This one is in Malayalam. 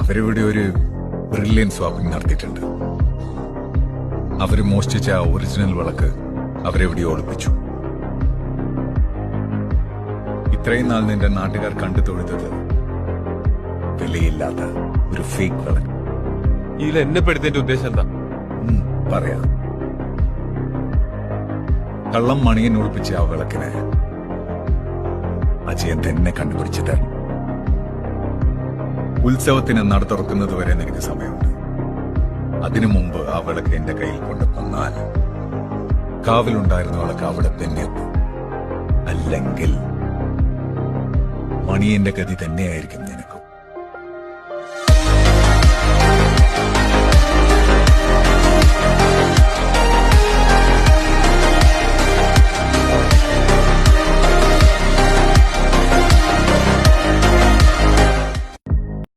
അവരിവിടെ ഒരു ബ്രില്യൻ സ്വാപ്പിംഗ് നടത്തിയിട്ടുണ്ട്. അവര് മോഷ്ടിച്ച ആ ഒറിജിനൽ വിളക്ക് അവരെവിടെ ഒളിപ്പിച്ചു. ഇത്രയും നാൾ നിന്റെ നാട്ടുകാർ കണ്ടു തൊഴുതത് വിലയില്ലാത്ത ഒരു ഫേക്ക് വിളക്ക്. ഇതിൽ എന്നെ പെടുത്തതിന്റെ ഉദ്ദേശം എന്താ? പറയാം. കള്ളം മണിയൻ ഒളിപ്പിച്ച ആ വിളക്കിന് അജയൻ തന്നെ കണ്ടുപിടിച്ചു തരണം. ഉത്സവത്തിന് നട തുറക്കുന്നത് വരെ നിനക്ക് സമയമുണ്ട്. അതിനു മുമ്പ് ആ വിളക്ക് എന്റെ കയ്യിൽ കൊണ്ട് തന്നാൽ കാവിലുണ്ടായിരുന്ന വിളക്ക് അവിടെ തന്നെ എത്തും. അല്ലെങ്കിൽ മണിയന്റെ ഗതി തന്നെയായിരിക്കും നിനക്ക്.